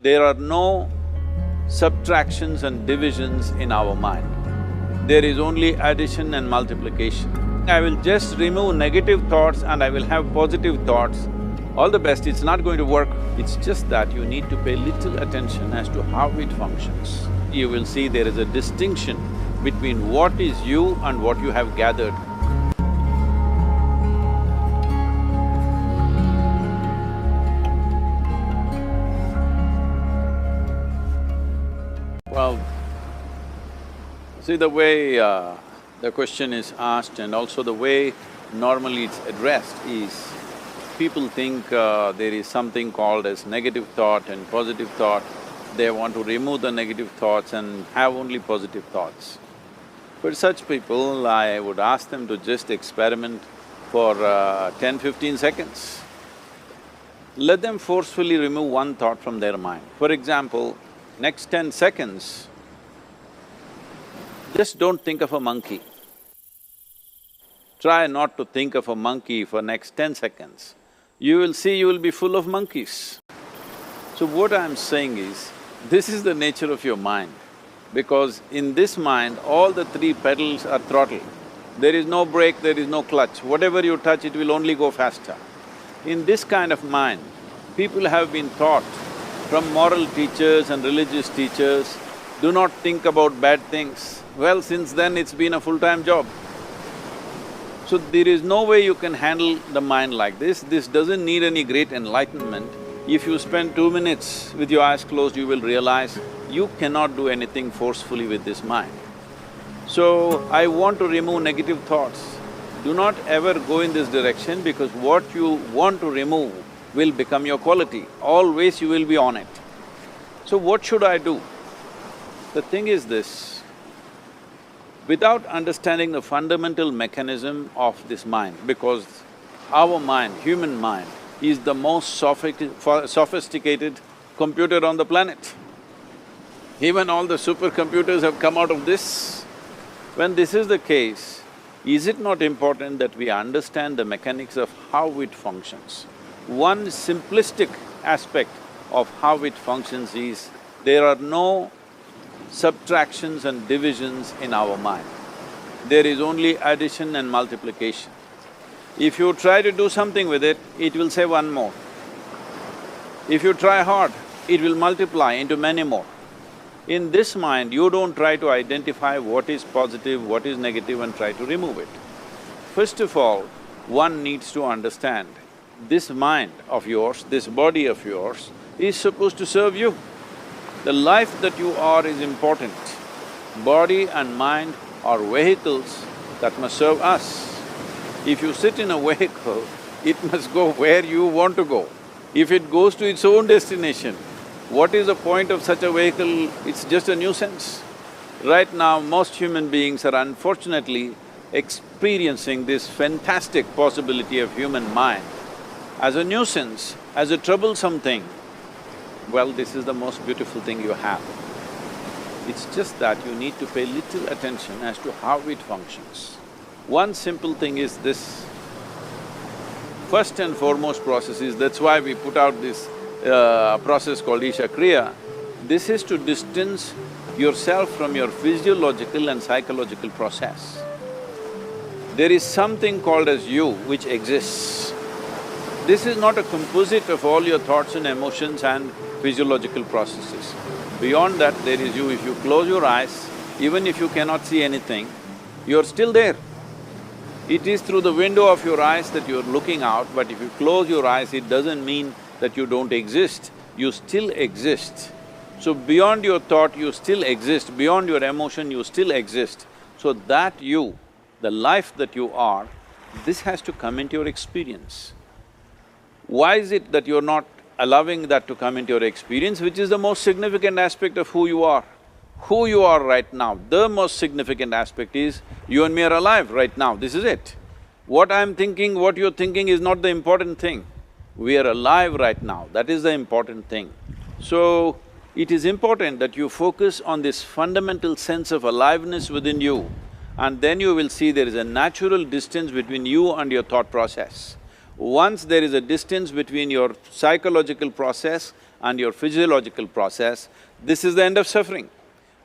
There are no subtractions and divisions in our mind. There is only addition and multiplication. I will just remove negative thoughts and I will have positive thoughts. All the best, it's not going to work. It's just that you need to pay little attention as to how it functions. You will see there is a distinction between what is you and what you have gathered. Well, see the way the question is asked and also the way normally it's addressed is, people think there is something called as negative thought and positive thought. They want to remove the negative thoughts and have only positive thoughts. For such people, I would ask them to just experiment for 10-15 seconds. Let them forcefully remove one thought from their mind. For example, next 10 seconds, just don't think of a monkey. Try not to think of a monkey for next 10 seconds. You will see you will be full of monkeys. So what I'm saying is, this is the nature of your mind, because in this mind, all the three pedals are throttle. There is no brake, there is no clutch. Whatever you touch, it will only go faster. In this kind of mind, people have been taught from moral teachers and religious teachers, do not think about bad things. Well, since then it's been a full-time job. So there is no way you can handle the mind like this. This doesn't need any great enlightenment. If you spend 2 minutes with your eyes closed, you will realize you cannot do anything forcefully with this mind. So, I want to remove negative thoughts. Do not ever go in this direction, because what you want to remove will become your quality. Always you will be on it. So what should I do? The thing is this, without understanding the fundamental mechanism of this mind, because our mind, human mind, is the most sophisticated computer on the planet. Even all the supercomputers have come out of this. When this is the case, is it not important that we understand the mechanics of how it functions? One simplistic aspect of how it functions is, there are no subtractions and divisions in our mind. There is only addition and multiplication. If you try to do something with it, it will say one more. If you try hard, it will multiply into many more. In this mind, you don't try to identify what is positive, what is negative and try to remove it. First of all, one needs to understand, this mind of yours, this body of yours is supposed to serve you. The life that you are is important. Body and mind are vehicles that must serve us. If you sit in a vehicle, it must go where you want to go. If it goes to its own destination, what is the point of such a vehicle? It's just a nuisance. Right now, most human beings are unfortunately experiencing this fantastic possibility of human mind as a nuisance, as a troublesome thing. Well, this is the most beautiful thing you have. It's just that you need to pay little attention as to how it functions. One simple thing is this, first and foremost process is, that's why we put out this process called Isha Kriya. This is to distance yourself from your physiological and psychological process. There is something called as you which exists. This is not a composite of all your thoughts and emotions and physiological processes. Beyond that, there is you. If you close your eyes, even if you cannot see anything, you're still there. It is through the window of your eyes that you're looking out, but if you close your eyes, it doesn't mean that you don't exist, you still exist. So beyond your thought, you still exist, beyond your emotion, you still exist. So that you, the life that you are, this has to come into your experience. Why is it that you're not allowing that to come into your experience, which is the most significant aspect of who you are? Who you are right now, the most significant aspect is, you and me are alive right now, this is it. What I'm thinking, what you're thinking is not the important thing. We are alive right now, that is the important thing. So, it is important that you focus on this fundamental sense of aliveness within you, and then you will see there is a natural distance between you and your thought process. Once there is a distance between your psychological process and your physiological process, this is the end of suffering.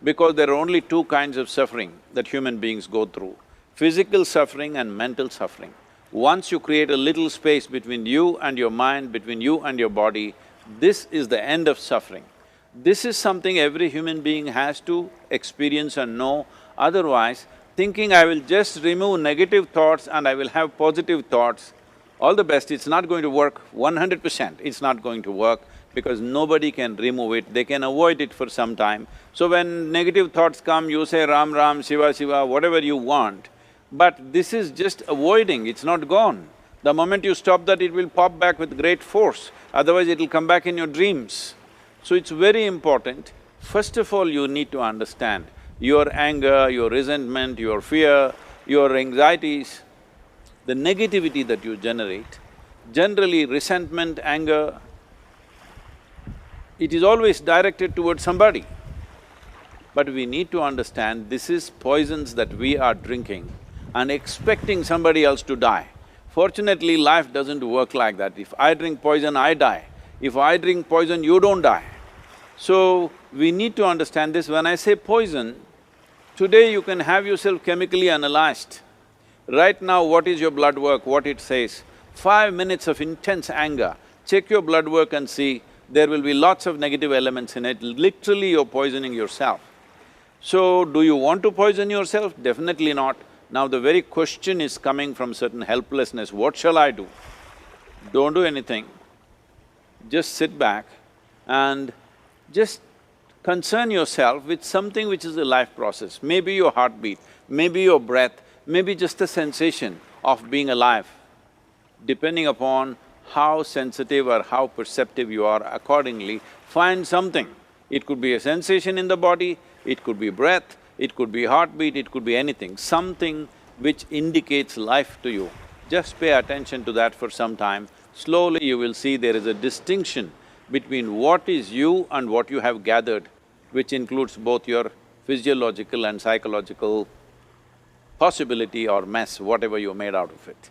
Because there are only two kinds of suffering that human beings go through, physical suffering and mental suffering. Once you create a little space between you and your mind, between you and your body, this is the end of suffering. This is something every human being has to experience and know, otherwise thinking I will just remove negative thoughts and I will have positive thoughts, all the best, it's not going to work 100%, it's not going to work because nobody can remove it, they can avoid it for some time. So when negative thoughts come, you say Ram Ram, Shiva Shiva, whatever you want, but this is just avoiding, it's not gone. The moment you stop that, it will pop back with great force, otherwise it'll come back in your dreams. So it's very important, first of all you need to understand your anger, your resentment, your fear, your anxieties, the negativity that you generate, generally resentment, anger, it is always directed towards somebody. But we need to understand this is poisons that we are drinking and expecting somebody else to die. Fortunately, life doesn't work like that. If I drink poison, I die. If I drink poison, you don't die. So, we need to understand this. When I say poison, today you can have yourself chemically analyzed. Right now, what is your blood work, what it says? 5 minutes of intense anger, check your blood work and see, there will be lots of negative elements in it, literally you're poisoning yourself. So, do you want to poison yourself? Definitely not. Now the very question is coming from certain helplessness, what shall I do? Don't do anything, just sit back and just concern yourself with something which is a life process. Maybe your heartbeat, maybe your breath, maybe just a sensation of being alive. Depending upon how sensitive or how perceptive you are, accordingly, find something. It could be a sensation in the body, it could be breath, it could be heartbeat, it could be anything, something which indicates life to you. Just pay attention to that for some time. Slowly you will see there is a distinction between what is you and what you have gathered, which includes both your physiological and psychological possibility or mess, whatever you made out of it.